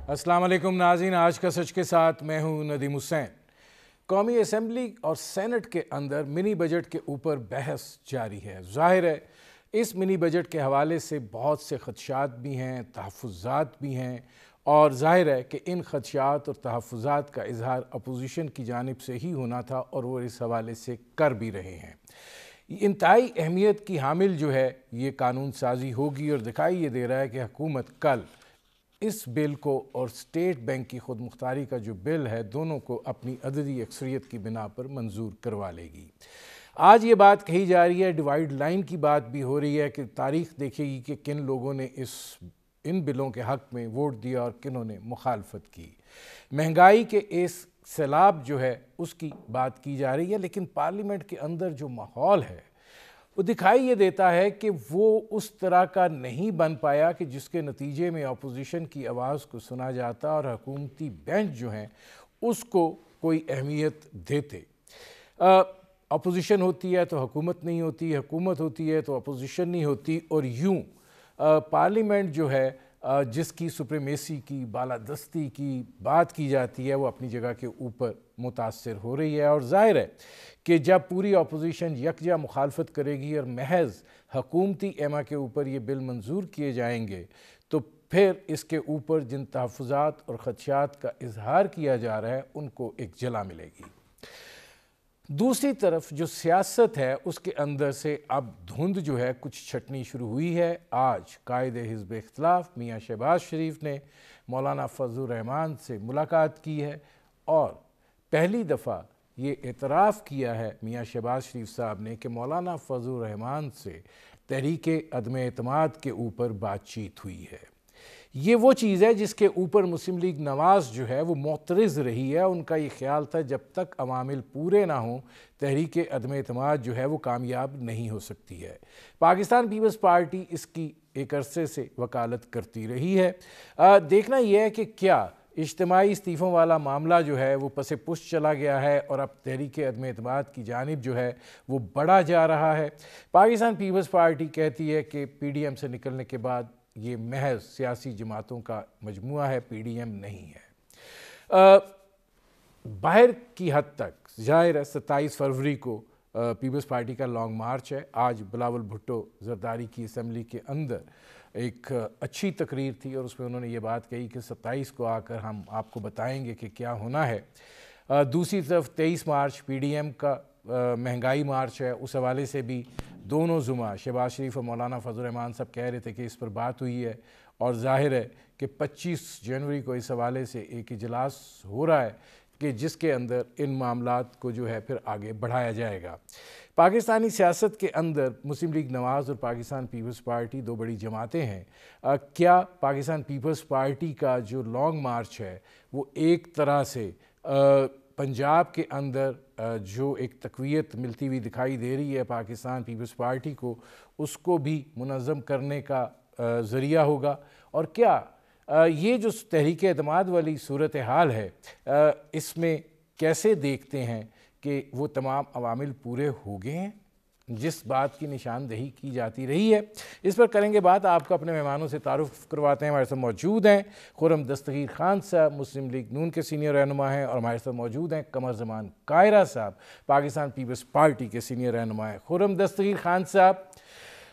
अस्सलाम वालेकुम नाज़रीन, आज का सच के साथ मैं हूं नदीम हुसैन। कौमी असम्बली और सेनेट के अंदर मिनी बजट के ऊपर बहस जारी है। ज़ाहिर है इस मिनी बजट के हवाले से बहुत से खदशात भी हैं, तहफ़्फ़ुज़ात भी हैं, और ज़ाहिर है कि इन खदशात और तहफ़्फ़ुज़ात का इजहार अपोजिशन की जानिब से ही होना था और वो इस हवाले से कर भी रहे हैं। इंतहाई अहमियत की हामिल जो है ये कानून साजी होगी और दिखाई ये दे रहा है कि हुकूमत कल इस बिल को और स्टेट बैंक की खुद मुख्तारी का जो बिल है दोनों को अपनी अददी अक्सरियत की बिना पर मंजूर करवा लेगी। आज ये बात कही जा रही है, डिवाइड लाइन की बात भी हो रही है कि तारीख देखेगी कि किन लोगों ने इन बिलों के हक़ में वोट दिया और किन्हों ने मुखालफत की। महंगाई के इस सैलाब जो है उसकी बात की जा रही है, लेकिन पार्लियामेंट के अंदर जो माहौल है वो दिखाई ये देता है कि वो उस तरह का नहीं बन पाया कि जिसके नतीजे में अपोजिशन की आवाज़ को सुना जाता और हुकूमती बेंच जो हैं उसको कोई अहमियत देते। अपोजिशन होती है तो हुकूमत नहीं होती, हुकूमत होती है तो अपोजिशन नहीं होती, और यूँ पार्लियामेंट जो है जिसकी सुप्रीमेसी की, बालादस्ती की बात की जाती है, वो अपनी जगह के ऊपर मुतासर हो रही है। और ज़ाहिर है कि जब पूरी अपोजिशन यकजा मुखालफत करेगी और महज हकूमती एमा के ऊपर ये बिल मंजूर किए जाएंगे तो फिर इसके ऊपर जिन तहफ़्फ़ुज़ात और ख़दशात का इजहार किया जा रहा है उनको एक जला मिलेगी। दूसरी तरफ जो सियासत है उसके अंदर से अब धुंध जो है कुछ छटनी शुरू हुई है। आज कायदे हिज़्ब इख्तिलाफ मियाँ शहबाज शरीफ ने मौलाना फजलुर रहमान से मुलाकात की है और पहली दफ़ा ये एतराफ़ किया है मियाँ शहबाज शरीफ साहब ने कि मौलाना फजलुर रहमान से तहरीक अदम एतमाद के ऊपर बातचीत हुई है। ये वो चीज़ है जिसके ऊपर मुस्लिम लीग नवाज़ जो है वो मोतरज़ रही है। उनका ये ख्याल था जब तक अवामिल पूरे ना हों तहरीक अदम एतमाद जो है वो कामयाब नहीं हो सकती है। पाकिस्तान पीपल्स पार्टी इसकी एक अरसे से वकालत करती रही है। देखना यह है कि क्या इज्तिमाई इस्तीफ़ों वाला मामला जो है वो पसे पुश चला गया है और अब तहरीक अदम एतमाद की जानिब जो है वो बढ़ा जा रहा है। पाकिस्तान पीपल्स पार्टी कहती है कि PDM से निकलने के बाद ये महज सियासी जमातों का मजमुआ है, PDM नहीं है। बाहर की हद तक ज़ाहिर है 27 फरवरी को पीपल्स पार्टी का लॉन्ग मार्च है। आज बिलावल भुट्टो जरदारी की असम्बली के अंदर एक अच्छी तकरीर थी और उसमें उन्होंने ये बात कही कि 27 को आकर हम आपको बताएंगे कि क्या होना है। दूसरी तरफ 23 मार्च PDM का महंगाई मार्च है, उस हवाले से भी दोनों जुमा शहबाज शरीफ और मौलाना फजलुर रहमान साहब कह रहे थे कि इस पर बात हुई है और ज़ाहिर है कि 25 जनवरी को इस हवाले से एक इजलास हो रहा है कि जिसके अंदर इन मामलात को जो है फिर आगे बढ़ाया जाएगा। पाकिस्तानी सियासत के अंदर मुस्लिम लीग नवाज़ और पाकिस्तान पीपल्स पार्टी दो बड़ी जमातें हैं। क्या पाकिस्तान पीपल्स पार्टी का जो लॉन्ग मार्च है वो एक तरह से पंजाब के अंदर जो एक तक़वियत मिलती हुई दिखाई दे रही है पाकिस्तान पीपल्स पार्टी को, उसको भी मुनज़्ज़म करने का ज़रिया होगा? और क्या ये जो तहरीक एतमाद वाली सूरत हाल है इसमें कैसे देखते हैं कि वो तमाम अवामिल पूरे हो गए हैं जिस बात की निशानदेही की जाती रही है? इस पर करेंगे बात। आपको अपने मेहमानों से तारुफ़ करवाते हैं। हमारे साथ मौजूद हैं खुर्रम दस्तगीर खान साहब, मुस्लिम लीग नून के सीनियर रहनुमा हैं, और हमारे साथ मौजूद हैं कमर ज़मान कायरा साहब, पाकिस्तान पीपल्स पार्टी के सीनियर रहनुमा हैं। खुर्रम दस्तगीर खान साहब,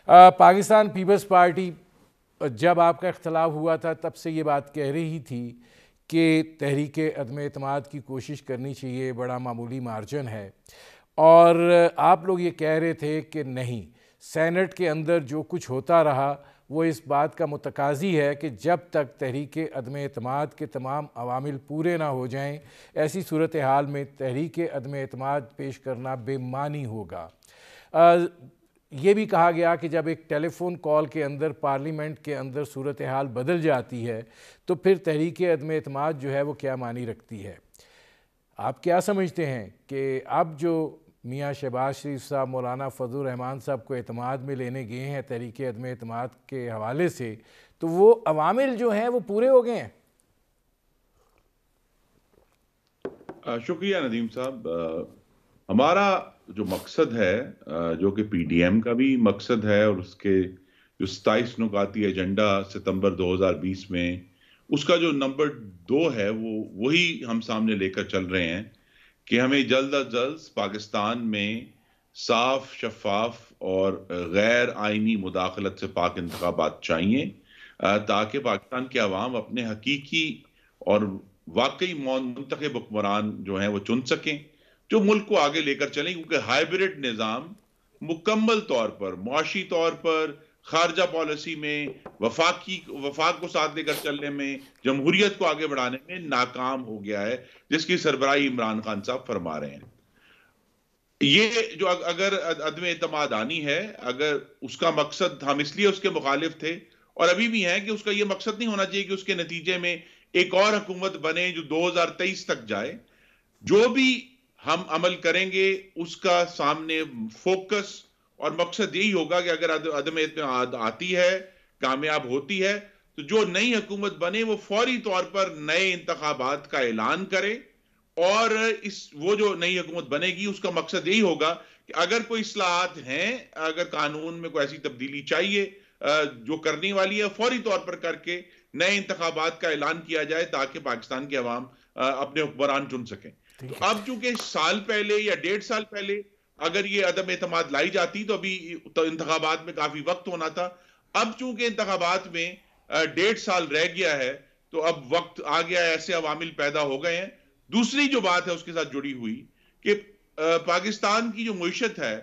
पाकिस्तान पीपल्स पार्टी जब आपका इख्तलाफ हुआ था तब से ये बात कह रही थी कि तहरीक अदम एतमाद की कोशिश करनी चाहिए, बड़ा मामूली मार्जिन है, और आप लोग ये कह रहे थे कि नहीं, सेनेट के अंदर जो कुछ होता रहा वो इस बात का मुतकाज़ी है कि जब तक तहरीक अदम एतमाद के तमाम अवामिल पूरे ना हो जाएं, ऐसी सूरत हाल में तहरीक अदम एतमाद पेश करना बेमानी होगा। ये भी कहा गया कि जब एक टेलीफोन कॉल के अंदर पार्लियामेंट के अंदर सूरत हाल बदल जाती है तो फिर तहरीक अदम एतमाद जो है वो क्या मानी रखती है? आप क्या समझते हैं कि अब जो मियाँ शहबाज शरीफ साहब मौलाना फजलुर रहमान साहब को एतमाद में लेने गए हैं तहरीक अदम एतमाद के हवाले से, तो वो अवामिल जो हैं वो पूरे हो गए हैं? शुक्रिया नदीम साहब। हमारा जो मकसद है, जो कि PDM का भी मकसद है, और उसके जो 27 नुकाती एजेंडा सितंबर 2020 में उसका जो नंबर 2 है वो वही हम सामने लेकर चल रहे हैं कि हमें जल्द अज जल्द पाकिस्तान में साफ, शफाफ और गैर आईनी मुदाखलत से पाक इंतखाबात चाहिए, ताकि पाकिस्तान के अवाम अपने हकीकी और वाकई मुंतखब हुक्मरान जो हैं वो चुन सकें, जो मुल्क को आगे लेकर चलें। क्योंकि हाइब्रिड निज़ाम मुकम्मल तौर पर, मुआशी तौर पर, खारजा पॉलिसी में, वफाक को साथ लेकर चलने में, जमहूरियत को आगे बढ़ाने में नाकाम हो गया है, जिसकी सरबराही इमरान खान साहब फरमा रहे हैं। ये जो अगर अदम एतमाद आनी है, अगर उसका मकसद, हम इसलिए उसके मुखालिफ थे और अभी भी हैं कि उसका ये मकसद नहीं होना चाहिए कि उसके नतीजे में एक और हुकूमत बने जो 2023 तक जाए। जो भी हम अमल करेंगे उसका सामने फोकस और मकसद यही होगा कि अगर अदम एतमाद आती है, कामयाब होती है, तो जो नई हुकूमत बने वो फौरी तौर पर नए इंतखाबात का ऐलान करे। और वो जो नई हुकूमत बनेगी उसका मकसद यही होगा कि अगर कोई इस्लाहात हैं, अगर कानून में कोई ऐसी तब्दीली चाहिए जो करने वाली है, फौरी तौर पर करके नए इंतखाबात का ऐलान किया जाए, ताकि पाकिस्तान के अवाम अपने हुक्मरान चुन सकें। तो अब चूंकि साल पहले या 1.5 साल पहले अगर ये अदम एतमाद लाई जाती तो अभी तो इंतखाबात में काफी वक्त होना था। अब चूंकि इंतखाबात में 1.5 साल रह गया है, तो अब वक्त आ गया है, ऐसे अवामिल पैदा हो गए हैं। दूसरी जो बात है उसके साथ जुड़ी हुई कि पाकिस्तान की जो मईशत है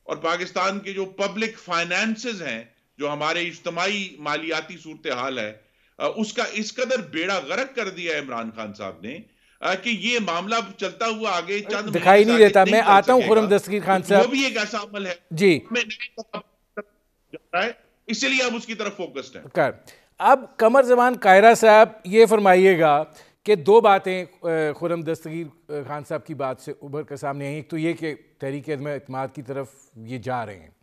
और पाकिस्तान के जो पब्लिक फाइनेंसेस हैं, जो हमारे इज्तिमाई मालियाती सूरत हाल है, उसका इस कदर बेड़ा गर्क कर दिया है इमरान खान साहब ने कि ये मामला चलता हुआ आगे चंद दिखाई नहीं देता। मैं आता हूं खुर्रम दस्तगीर खान साहब, वो भी एक ऐसा अमल है जी, इसलिए अब उसकी तरफ फोकस्ड है। कर अब कमर जमान कायरा साहब, ये फरमाइएगा कि दो बातें खुर्रम दस्तगीर खान साहब की बात से उभर कर सामने आई। एक तो ये कि तहरीक अदम एतमाद की तरफ ये जा रहे हैं,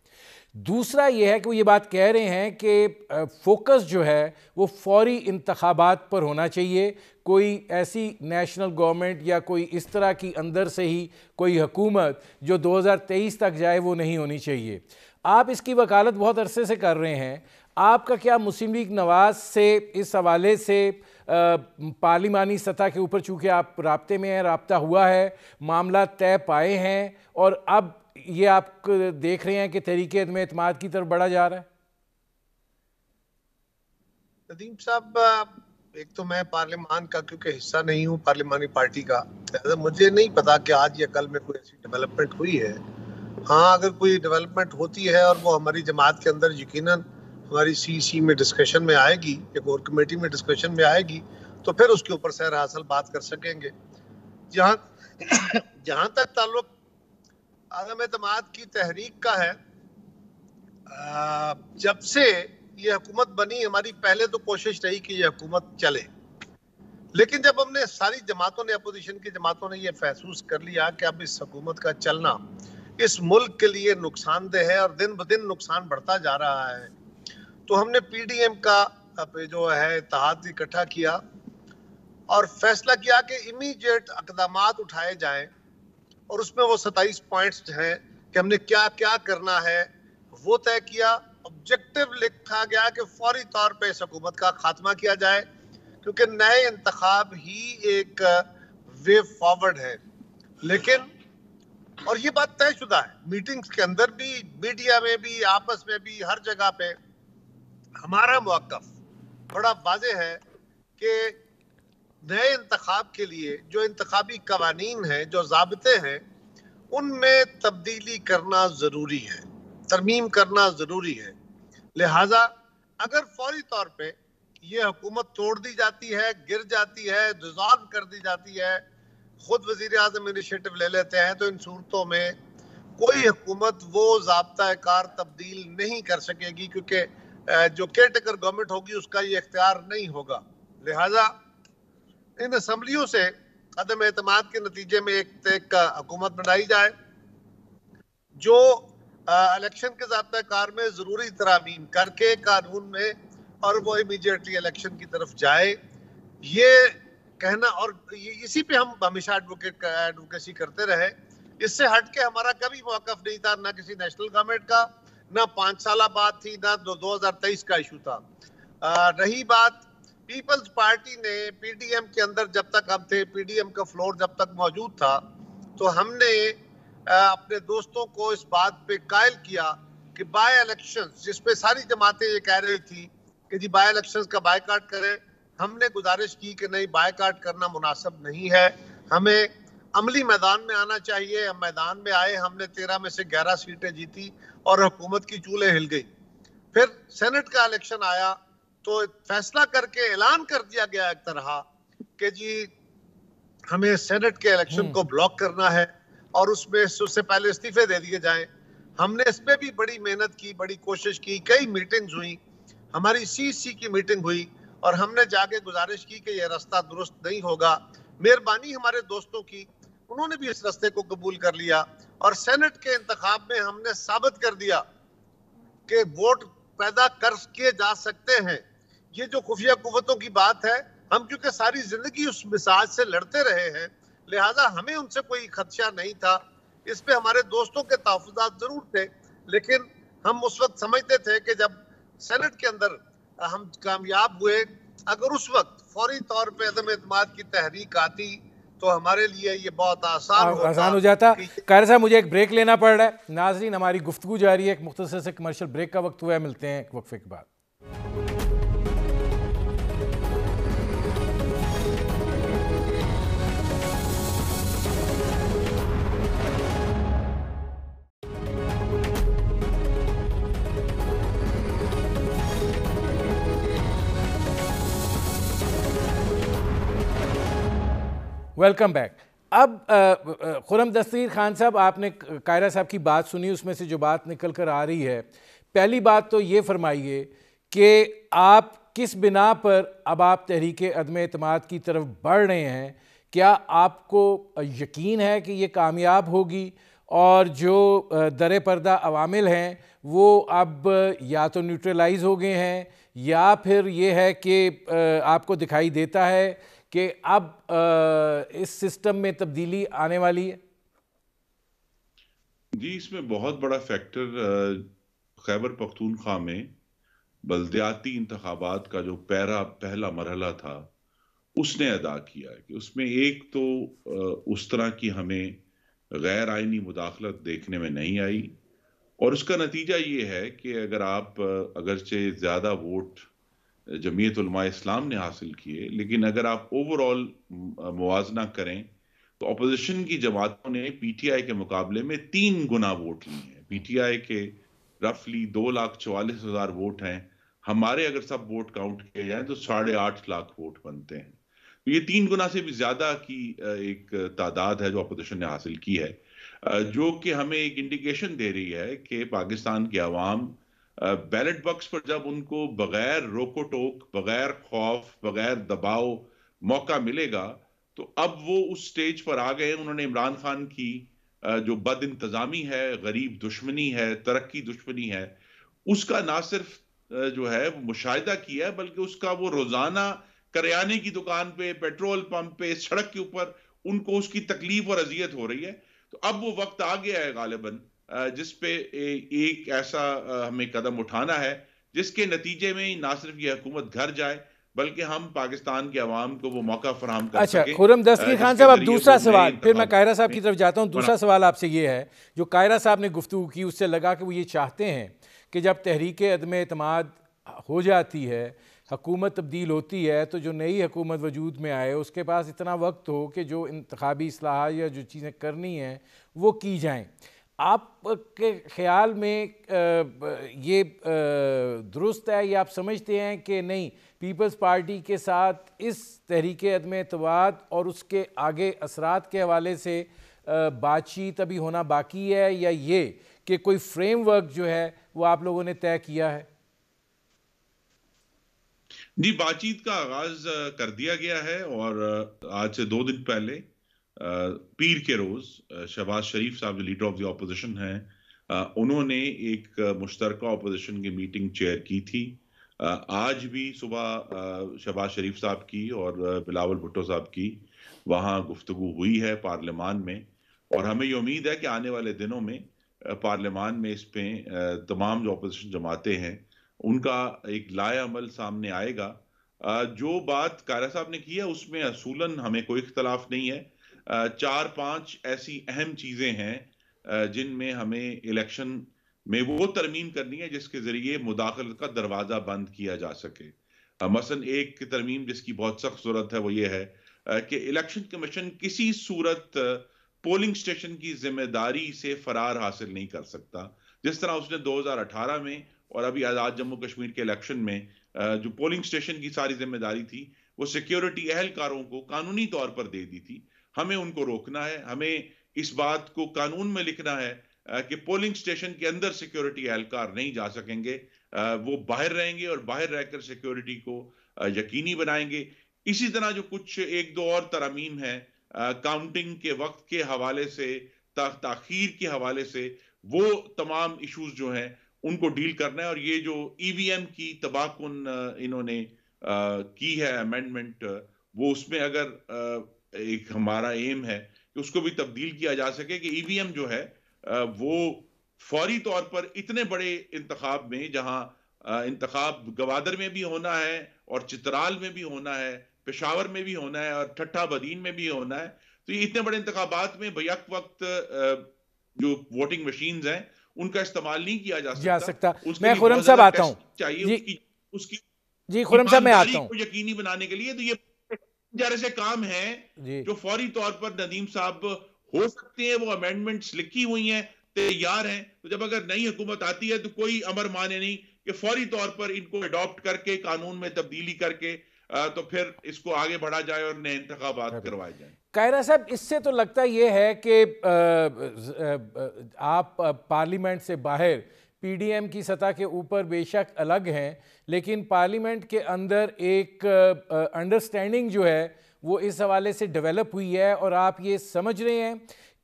दूसरा ये है कि वो ये बात कह रहे हैं कि फोकस जो है वो फौरी इंतखाबात पर होना चाहिए। कोई ऐसी नेशनल गवर्नमेंट या कोई इस तरह की अंदर से ही कोई हुकूमत जो 2023 तक जाए वो नहीं होनी चाहिए। आप इसकी वकालत बहुत अरसे से कर रहे हैं, आपका क्या मुस्लिम लीग नवाज से इस हवाले से पार्लिमानी सतह के ऊपर, चूँकि आप राब्ते में हैं, राब्ता हुआ है, मामला तय पाए हैं और अब ये आप देख रहे हैं कि तहरीक अदम एतमाद की तरफ बढ़ा जा रहा है? नदीम साहब, एक तो मैं पार्लियामान का क्योंकि हिस्सा नहीं हूँ, पार्लिमानी पार्टी का, तो मुझे नहीं पता कि आज या कल में कोई ऐसी डेवलपमेंट हुई है। हाँ, अगर कोई डेवलपमेंट होती है और वो हमारी जमात के अंदर यकीनन हमारी सीसी में डिस्कशन में आएगी या कोर कमेटी में डिस्कशन में आएगी, तो फिर उसके ऊपर सैर हासिल बात कर सकेंगे। जहाँ तक ताल्लुक अदम एतमाद की तहरीक का है, जब से ये हुकूमत बनी, हमारी पहले तो कोशिश रही कि ये हुकूमत चले, लेकिन जब हमने सारी जमातों ने, अपोजिशन की जमातों ने ये महसूस कर लिया कि अब इस हुकूमत का चलना इस मुल्क के लिए नुकसानदेह है और दिन ब दिन नुकसान बढ़ता जा रहा है, तो हमने पीडीएम का जो है इत्तेहाद इकट्ठा किया और फैसला किया कि इमीडिएट इक़दामात उठाए जाएं। और उसमें वो 27 पॉइंट्स हैं कि हमने क्या क्या करना है वो तय किया। ऑब्जेक्टिव लिखा गया कि फौरी तौर पे इस हुकूमत का खात्मा किया जाए, क्योंकि नए इंतखाब ही एक वे फॉरवर्ड है। लेकिन और ये बात तयशुदा है, मीटिंग्स के अंदर भी, मीडिया में भी, आपस में भी, हर जगह पे हमारा मौक़िफ़ बड़ा वाज़ेह है कि नए इंतखाब के लिए जो इंतखाबी कवानीन हैं, जो ज़ाबिते हैं, उनमें तब्दीली करना ज़रूरी है, तरमीम करना ज़रूरी है। लिहाजा अगर फौरी तौर पे ये हुकूमत तोड़ दी जाती है, गिर जाती है, डिज़ॉल्व कर दी जाती है, खुद वज़ीर आज़म इनिशिएटिव ले लेते हैं, तो इन सूरतों में कोई हुकूमत वो ज़ाब्ता कार तब्दील नहीं कर सकेगी, क्योंकि जो केयर टेकर गवर्नमेंट होगी उसका ये इख्तियार नहीं होगा। लिहाजा इन असम्बलियों से अदम एतमाद के नतीजे में एक हुकूमत बनाई जाए जो इलेक्शन के ज़ाब्ता कार में ज़रूरी तरामीम करके कानून में, और वो इमीडिएटली इलेक्शन की तरफ जाए। ये कहना, और इसी पे हम हमेशा एडवोकेसी करते रहे, इससे हट के हमारा कभी मौक़िफ़ नहीं था, ना किसी नेशनल गवर्नमेंट का, ना 5 साल बाद थी, ना 2023 का इशू था। रही बात पीपल्स पार्टी ने पीडीएम के अंदर जब तक हम थे, पीडीएम का फ्लोर जब तक मौजूद था, तो हमने अपने दोस्तों को इस बात पे कायल किया कि बाय इलेक्शंस, जिसपे सारी जमातें ये कह रही थी कि जी बाय इलेक्शंस का बायकाट करें, हमने गुजारिश की कि नहीं, बायकाट करना मुनासिब नहीं है, हमें अमली मैदान में आना चाहिए। हम मैदान में आए, हमने 13 में से 11 सीटें जीती और हुकूमत की चूल्हे हिल गई। फिर सेनेट का इलेक्शन आया तो फैसला करके ऐलान कर दिया गया एक तरह कि जी हमें सेनेट के इलेक्शन को ब्लॉक करना है और उससे पहले इस्तीफे दे दिए जाएं। हमने इस पे भी बड़ी मेहनत की, बड़ी कोशिश की, कई मीटिंग्स हुई, हमारी सीसी की मीटिंग हुई और हमने जाके गुजारिश की कि यह रास्ता दुरुस्त नहीं होगा। मेहरबानी हमारे दोस्तों की, उन्होंने भी इस रास्ते को कबूल कर लिया और सेनेट के इंतखाब में हमने साबित कर दिया कि वोट पैदा कर किए जा सकते हैं। ये जो खुफिया कुव्वतों की बात है, हम क्योंकि सारी जिंदगी उस मिजाज से लड़ते रहे हैं, लिहाजा हमें उनसे कोई खदशा नहीं था। इस पे हमारे दोस्तों के तहफ़्फ़ुज़ात जरूर थे, लेकिन हम उस वक्त समझते थे कि जब सेनेट के अंदर हम कामयाब हुए, अगर उस वक्त फौरी तौर पे अदम एतमाद की तहरीक आती तो हमारे लिए ये बहुत आसान हो जाता। कायरा साहब, मुझे एक ब्रेक लेना पड़ रहा है। नाज़रीन, हमारी गुफ्तगू जारी है, एक मुख्तसर से कमर्शियल ब्रेक का वक्त हुआ है। मिलते हैं एक वक्फे के बाद। Welcome back. अब खुर्रम दस्तगीर खान साहब, आपने कायरा साहब की बात सुनी, उसमें से जो बात निकल कर आ रही है, पहली बात तो ये फरमाइए कि आप किस बिना पर अब आप तहरीक अदम एतमाद की तरफ बढ़ रहे हैं? क्या आपको यकीन है कि ये कामयाब होगी और जो दर पर्दा अवामिल हैं वो अब या तो न्यूट्रलाइज हो गए हैं या फिर ये है कि आपको दिखाई देता है कि अब इस सिस्टम में तब्दीली आने वाली है? जी, इसमें बहुत बड़ा फैक्टर खैबर पख्तूनख्वा में बल्दियाती इंतखाबात का जो पहला मरहला था उसने अदा किया है कि उसमें एक तो उस तरह की हमें गैर आइनी मुदाखलत देखने में नहीं आई और उसका नतीजा ये है कि अगर आप अगरचे ज़्यादा वोट जमीयत उलमा इस्लाम ने हासिल किए, लेकिन अगर आप ओवरऑल मुवाजना करें तो अपोजिशन की जमातों ने पीटीआई के मुकाबले में 3 गुना वोट लिए हैं। पीटीआई के रफली 2,44,000 वोट हैं, हमारे अगर सब वोट काउंट किए जाएं तो 8.5 लाख वोट बनते हैं। तो ये 3 गुना से भी ज्यादा की एक तादाद है जो अपोजिशन ने हासिल की है, जो कि हमें एक इंडिकेशन दे रही है कि पाकिस्तान की आवाम बैलेट बॉक्स पर जब उनको बगैर रोको टोक, बगैर खौफ, बगैर दबाव मौका मिलेगा तो अब वो उस स्टेज पर आ गए। उन्होंने इमरान खान की जो बद इंतजामी है, गरीब दुश्मनी है, तरक्की दुश्मनी है, उसका ना सिर्फ जो है वो मुशाहिदा किया है, बल्कि उसका वो रोजाना करियाने की दुकान पे, पेट्रोल पंप पे, सड़क के ऊपर उनको उसकी तकलीफ और अजियत हो रही है। तो अब वो वक्त आ गया है गालिबन जिसपे एक ऐसा हमें कदम उठाना है जिसके नतीजे में ना सिर्फ ये हुकूमत घर जाए बल्कि हम पाकिस्तान के अवाम को वो मौका फराहम कर सकें। अच्छा, खुर्रम दस्तगीर खान साहब, अब दूसरा सवाल, फिर मैं कायरा साहब की तरफ जाता हूँ। दूसरा सवाल आपसे ये है, जो कायरा साहब ने गुफ्तगू की उससे लगा कि वो ये चाहते हैं कि जब तहरीक अदम एतमाद हो जाती है, हुकूमत तब्दील होती है, तो जो नई हुकूमत वजूद में आए उसके पास इतना वक्त हो कि जो इंतखाबी इस्लाह या जो चीज़ें करनी हैं वो की जाएँ। आपके ख्याल में ये दुरुस्त है या आप समझते हैं कि नहीं, पीपल्स पार्टी के साथ इस तहरीक अदम एतमाद और उसके आगे असरात के हवाले से बातचीत अभी होना बाकी है, या ये कि कोई फ्रेमवर्क जो है वो आप लोगों ने तय किया है? जी, बातचीत का आगाज कर दिया गया है और आज से 2 दिन पहले पीर के रोज शहबाज शरीफ साहब जो लीडर ऑफ द ऑपोजिशन हैं, उन्होंने एक मुश्तरका ऑपोजिशन की मीटिंग चेयर की थी। आज भी सुबह शहबाज शरीफ साहब की और बिलावल भुट्टो साहब की वहाँ गुफ्तगू हुई है पार्लियामान में और हमें ये उम्मीद है कि आने वाले दिनों में पार्लियामान में इस पे तमाम जो अपोजिशन जमातें हैं उनका एक लाए अमल सामने आएगा जो बात कारा साहब ने की है उसमें असूलन हमें कोई इख्तलाफ नहीं है। 4-5 ऐसी अहम चीजें हैं जिनमें हमें इलेक्शन में वो तरमीम करनी है जिसके जरिए मुदाखलत का दरवाजा बंद किया जा सके। मसलन एक तरमीम जिसकी बहुत सख्त जरूरत है वो ये है कि इलेक्शन कमीशन किसी सूरत पोलिंग स्टेशन की जिम्मेदारी से फरार हासिल नहीं कर सकता, जिस तरह उसने 2018 में और अभी आजाद जम्मू कश्मीर के इलेक्शन में जो पोलिंग स्टेशन की सारी जिम्मेदारी थी वो सिक्योरिटी एहलकारों को कानूनी तौर पर दे दी थी। हमें उनको रोकना है, हमें इस बात को कानून में लिखना है कि पोलिंग स्टेशन के अंदर सिक्योरिटी एहलकार नहीं जा सकेंगे, वो बाहर रहेंगे और बाहर रहकर सिक्योरिटी को यकीनी बनाएंगे। इसी तरह जो कुछ एक दो और तरमीम है काउंटिंग के वक्त के हवाले से, ताखीर के हवाले से, वो तमाम इश्यूज जो हैं उनको डील करना है। और ये जो ईवीएम की तबाहकुन इन्होंने की है अमेंडमेंट, वो उसमें अगर एक हमारा एम है कि उसको भी तब्दील किया जा सके कि ईवीएम जो है वो फौरी तौर पर इतने बड़े इंतखाब में, जहां इंतखाब गवादर में भी होना है और चित्राल में भी होना है, पेशावर में भी होना है और ठट्ठा बदीन में भी होना है, तो ये इतने बड़े इंतखाबात में बैक वक्त जो वोटिंग मशीन्स हैं उनका इस्तेमाल नहीं किया जा सकता। मैं खुरम साहब आता हूं चाहिए उसकी जी खुरम साहब मैं आता हूं को यकीनी बनाने के लिए। तो ये जैसे काम है जो फौरी तौर पर नदीम साहब हो सकते हैं, वो अमेंडमेंट्स लिखी हुई हैं, तैयार हैं। तो जब अगर नई हुकूमत आती है तो कोई अमर माने नहीं कि फौरी तौर पर इनको अडॉप्ट करके कानून में तब्दीली करके तो फिर इसको आगे बढ़ा जाए और नए इंतखाबात करवाए जाए। कायरा साहब, इससे तो लगता ये है कि आप पार्लियामेंट से बाहर पीडीएम की सतह के ऊपर बेशक अलग हैं, लेकिन पार्लियामेंट के अंदर एक अंडरस्टैंडिंग जो है वो इस हवाले से डेवलप हुई है और आप ये समझ रहे हैं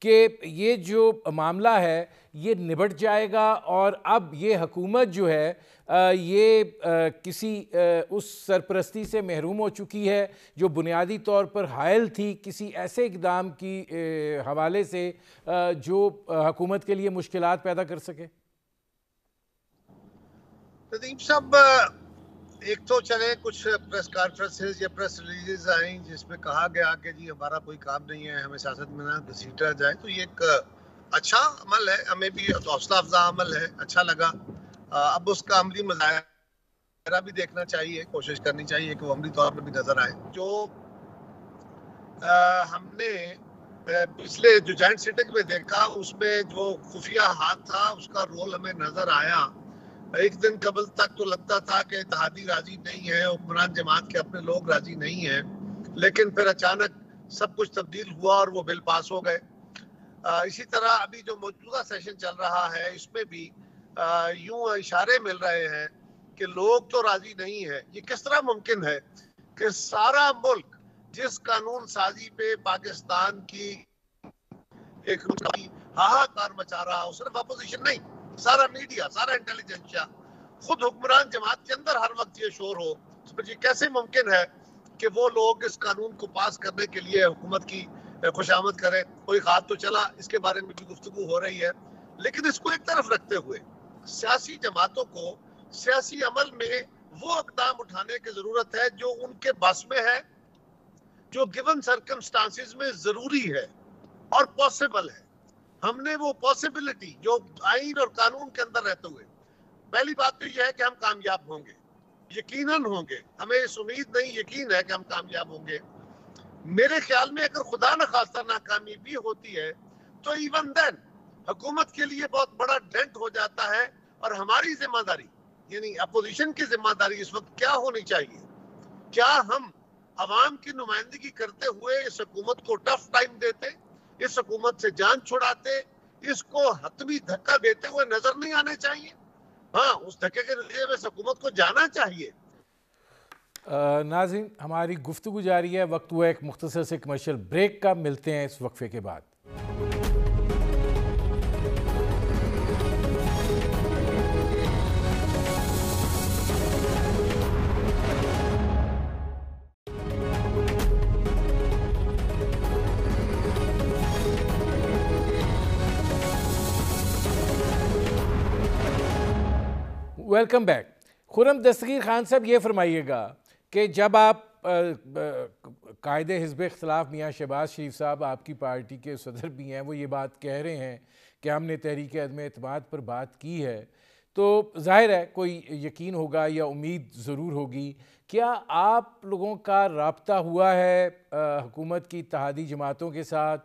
कि ये जो मामला है ये निबट जाएगा और अब ये हुकूमत जो है ये किसी उस सरपरस्ती से महरूम हो चुकी है जो बुनियादी तौर पर हायल थी किसी ऐसे इक़दाम की हवाले से जो हुकूमत के लिए मुश्किलात पैदा कर सके? नदीम साहब, एक तो चले कुछ प्रेस कॉन्फ्रेंसेस या प्रेस रिलीजेस आई जिसमें कहा गया कि जी हमारा कोई काम नहीं है, हमें सियासत में ना घसीटा जाए, तो ये एक अच्छा अमल है, हमें भी हौसला अफजा अमल है, अच्छा लगा। अब उसका अमली मज़ाहिरा भी देखना चाहिए, कोशिश करनी चाहिए कि वो अमली तौर पर भी नजर आए। जो हमने पिछले जो जॉइंट सिटिंग में देखा उसमें जो खुफिया हाथ था उसका रोल हमें नजर आया। एक दिन कबल तक तो लगता था कि इत्तेहादी राजी नहीं है, हुक्मरान जमात के अपने लोग राजी नहीं है, लेकिन फिर अचानक सब कुछ तब्दील हुआ और वो बिल पास हो गए। इसी तरह अभी जो मौजूदा सेशन चल रहा है इसमें भी यूं इशारे मिल रहे हैं कि लोग तो राजी नहीं है। ये किस तरह मुमकिन है कि सारा मुल्क जिस कानून साजी पे पाकिस्तान की एक हाहाकार मचा रहा हो, सिर्फ अपोजिशन नहीं, सारा मीडिया, सारा इंटेलिजेंसिया, खुद हुक्मरान जमात के अंदर हर वक्त ये शोर हो, तो फिर ये कैसे मुमकिन है कि वो लोग इस कानून को पास करने के लिए हुकूमत की खुशामद करें? कोई खाद तो चला, इसके बारे में भी गुफ्तगू हो रही है, लेकिन इसको एक तरफ रखते हुए सियासी जमातों को सियासी अमल में वो इक़दाम उठाने की जरूरत है जो उनके बस में है, जो गिवन सर्कमस्टांसेस में जरूरी है और पॉसिबल है। हमने वो पॉसिबिलिटी जो आईन और कानून के अंदर रहते हुए, पहली बात तो यह है कि हम कामयाब होंगे, यकीनन होंगे, हमें इस उम्मीद नहीं, यकीन है कि हम कामयाब होंगे। मेरे ख्याल में अगर खुदा न खास्ता नाकामी भी होती है तो इवन देन हुकूमत के लिए बहुत बड़ा डेंट हो जाता है। और हमारी जिम्मेदारी यानी अपोजिशन की जिम्मेदारी इस वक्त क्या होनी चाहिए? क्या हम अवाम की नुमाइंदगी करते हुए इस हुकूमत को टफ टाइम देते, इस हुकूमत से जान छुड़ाते, इसको हतमी धक्का देते हुए नजर नहीं आने चाहिए? हाँ, उस धक्के के नतीजे में हुकूमत को जाना चाहिए। नाज़रीन, हमारी गुफ्तगू जारी है, वक्त हुआ एक मुख्तसर से कमर्शियल ब्रेक का, मिलते हैं इस वक्फे के बाद। Welcome back. खुर्रम दस्तगीर खान साहब, ये फरमाइएगा कि जब आप कायदे हिज़्ब इख्तिलाफ मियाँ शहबाज शरीफ साहब आपकी पार्टी के सदर भी हैं, वो ये बात कह रहे हैं कि हमने तहरीक अदम एतमाद पर बात की है, तो ज़ाहिर है कोई यकीन होगा या उम्मीद ज़रूर होगी। क्या आप लोगों का राब्ता हुआ है हुकूमत की इत्तेहादी जमातों के साथ?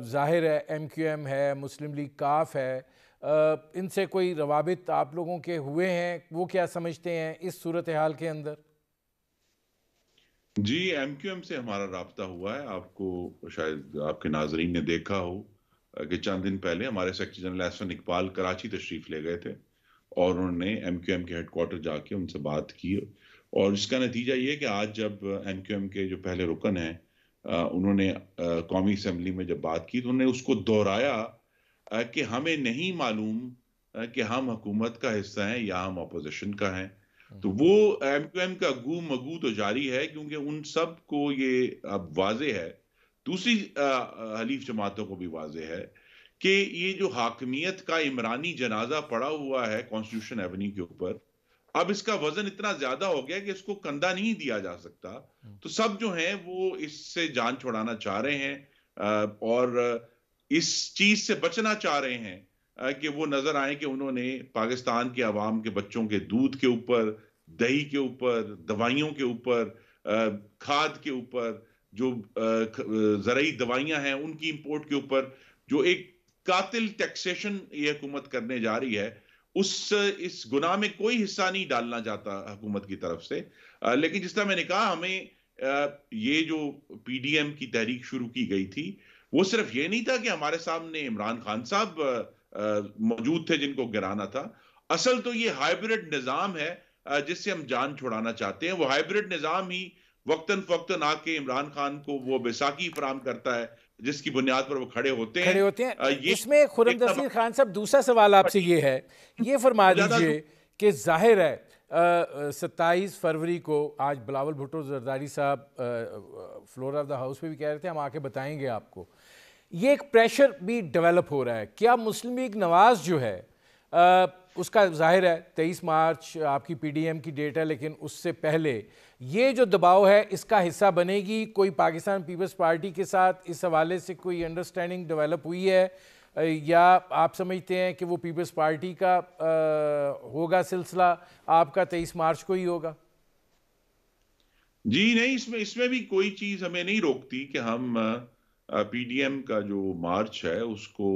ज़ाहिर है MQM है, मुस्लिम लीग काफ है, इनसे कोई रवाबित आप लोगों के हुए हैं? वो क्या समझते हैं इस सूरत हाल के अंदर? जी, MQM से हमारा राब्ता हुआ है। आपको शायद आपके नाज़रीन ने देखा हो कि चंद दिन पहले हमारे सेक्रेटरी जनरल एहसन इकबाल कराची तशरीफ़ ले गए थे और उन्होंने MQM के हेडक्वार्टर जाके उनसे बात की, और इसका नतीजा ये है कि आज जब MQM के जो पहले रुकन हैं उन्होंने कौमी असेंबली में जब बात की तो उन्होंने उसको दोहराया कि हमें नहीं मालूम कि हम हुकूमत का हिस्सा हैं या हम अपोजिशन का हैं। तो वो MQM का गू मगू तो जारी है, क्योंकि उन सब को ये अब वाज़ेह है, दूसरी हलीफ जमातों को भी वाज़ेह है कि ये जो हाकिमियत का इमरानी जनाजा पड़ा हुआ है कॉन्स्टिट्यूशन एवेन्यू के ऊपर, अब इसका वजन इतना ज्यादा हो गया कि इसको कंधा नहीं दिया जा सकता। तो सब जो हैं वो इससे जान छुड़ाना चाह रहे हैं और इस चीज से बचना चाह रहे हैं कि वो नजर आए कि उन्होंने पाकिस्तान के अवाम के बच्चों के दूध के ऊपर, दही के ऊपर, दवाइयों के ऊपर, खाद के ऊपर, जो ज़रूरी दवाइयां हैं उनकी इंपोर्ट के ऊपर जो एक कातिल टैक्सेशन ये हुकूमत करने जा रही है, इस गुनाह में कोई हिस्सा नहीं डालना चाहता हुकूमत की तरफ से। लेकिन जिस तरह मैंने कहा, हमें ये जो PDM की तहरीक शुरू की गई थी, वो सिर्फ ये नहीं था कि हमारे सामने इमरान खान साहब मौजूद थे जिनको गिराना था। असल तो ये हाइब्रिड निजाम है जिससे हम जान छुड़ाना चाहते हैं। वो हाइब्रिड निजाम ही वक्तन फक्तन आके इमरान खान को वो बैसाखी फराम करता है जिसकी बुनियाद पर वो खड़े होते खड़े हैं। होते हैं। ये इसमें खुर्रम दस्तगीर खान साहब, दूसरा सवाल आपसे ये है, ये फरमा दीजिए कि जाहिर है 27 फरवरी को आज बिलावल भुट्टो जरदारी साहब फ्लोर ऑफ द हाउस पे भी कह रहे थे हम आके बताएंगे आपको, ये एक प्रेशर भी डेवलप हो रहा है। क्या मुस्लिम लीग नवाज जो है उसका जाहिर है 23 मार्च आपकी PDM की डेट है, लेकिन उससे पहले ये जो दबाव है इसका हिस्सा बनेगी? कोई पाकिस्तान पीपल्स पार्टी के साथ इस हवाले से कोई अंडरस्टैंडिंग डेवलप हुई है या आप समझते हैं कि वो पीपल्स पार्टी का होगा सिलसिला, आपका 23 मार्च को ही होगा? जी नहीं, इसमें भी कोई चीज हमें नहीं रोकती कि हम PDM का जो मार्च है उसको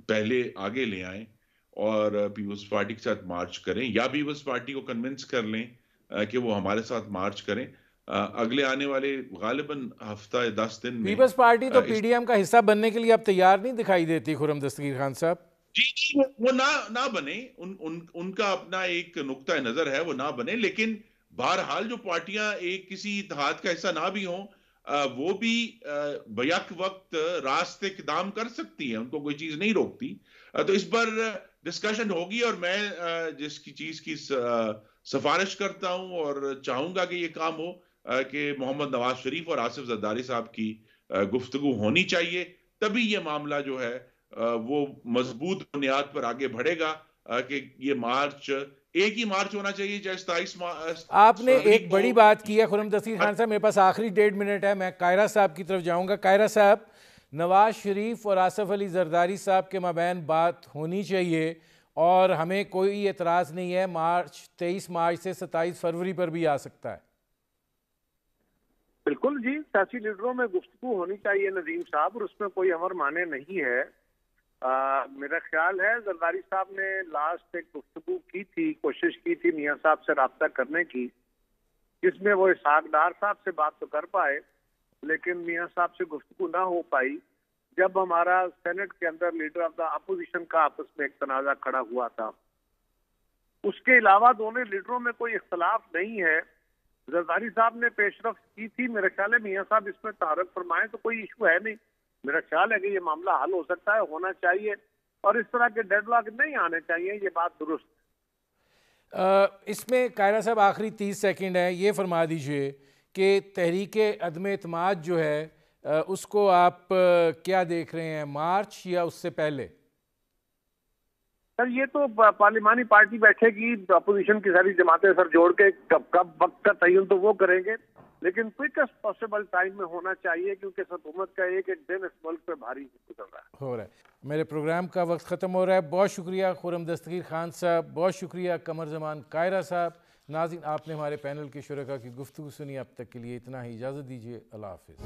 पहले आगे ले आएं और पीपल्स पार्टी के साथ मार्च करें, या पीपल्स पार्टी को कन्विंस कर लें कि वो हमारे साथ मार्च करें। अगले आने वाले गालिबन हफ्ता या 10 दिन में पीपल्स पार्टी तो PDM का हिस्सा बनने के लिए अब तैयार नहीं दिखाई देती खुर्रम दस्तगीर खान साहब। जी वो ना बने, उनका अपना एक नुक्ता नजर है, वो ना बने, लेकिन बहरहाल जो पार्टियां एक किसी इत्तेहाद का हिस्सा ना भी हों वो भी बैक वक्त रास्ते इक़दाम कर सकती है, उनको कोई चीज नहीं रोकती। तो इस पर डिस्कशन होगी और मैं जिसकी चीज की सिफारिश करता हूं और चाहूंगा कि ये काम हो कि मोहम्मद नवाज शरीफ और आसिफ जरदारी साहब की गुफ्तगू होनी चाहिए, तभी ये मामला जो है वो मजबूत बुनियाद पर आगे बढ़ेगा कि ये मार्च एक ही मार्च होना चाहिए, चाहे 27 मार्च। आपने एक बड़ी बात की है खुर्रम दस्तगीर खान साहब, मेरे पास आखिरी 1.5 मिनट है, मैं कायरा साहब की तरफ जाऊंगा। कायरा साहब, नवाज शरीफ और आसिफ अली जरदारी साहब के माबैन बात होनी चाहिए और हमें कोई एतराज़ नहीं है, मार्च 23 मार्च से 27 फरवरी पर भी आ सकता है। बिल्कुल जी, सियासी लीडरों में गुफ्तगू होनी चाहिए नदीम साहब, और उसमें कोई अमर माने नहीं है। मेरा ख्याल है जरदारी साहब ने लास्ट एक गुफ्तगू की थी, कोशिश की थी मियाँ साहब से राब्ता करने की, जिसमें वो इसहाक डार साहब से बात तो कर पाए लेकिन मियाँ साहब से गुफ्तगू ना हो पाई। जब हमारा सेनेट के अंदर लीडर ऑफ द अपोजिशन का आपस में एक तनाजा खड़ा हुआ था, उसके अलावा दोनों लीडरों में कोई इख्तलाफ नहीं है। जरदारी साहब ने पेशरफ्त की थी, मेरा ख्याल है मियाँ साहब इसमें तारक फरमाएं तो कोई इशू है नहीं। मेरा ख्याल है कि ये मामला हल हो सकता है, होना चाहिए, और इस तरह के डेडलॉक नहीं आने चाहिए, ये बात दुरुस्त। इसमें कायरा साहब आखिरी 30 सेकंड है, ये फरमा दीजिए कि तहरीक अदम एतमाद जो है उसको आप क्या देख रहे हैं, मार्च या उससे पहले? सर ये तो पार्लिमानी पार्टी बैठेगी, अपोजिशन की सारी जमातें सर जोड़ के कब वक्त का तयन तो वो करेंगे, लेकिन क्विकेस्ट पॉसिबल टाइम में होना चाहिए, क्योंकि हुकूमत का एक एक दिन इस मुल्क पे भारी गुजर रहा है। हो रहा है। मेरे प्रोग्राम का वक्त ख़त्म हो रहा है। बहुत शुक्रिया खुर्रम दस्तगीर खान साहब, बहुत शुक्रिया कमर जमान कायरा साहब। नाज़रीन, आपने हमारे पैनल के शुरका की गुफ्तगू सुनी। अब तक के लिए इतना ही, इजाज़त दीजिए। अल्लाह हाफ़िज़।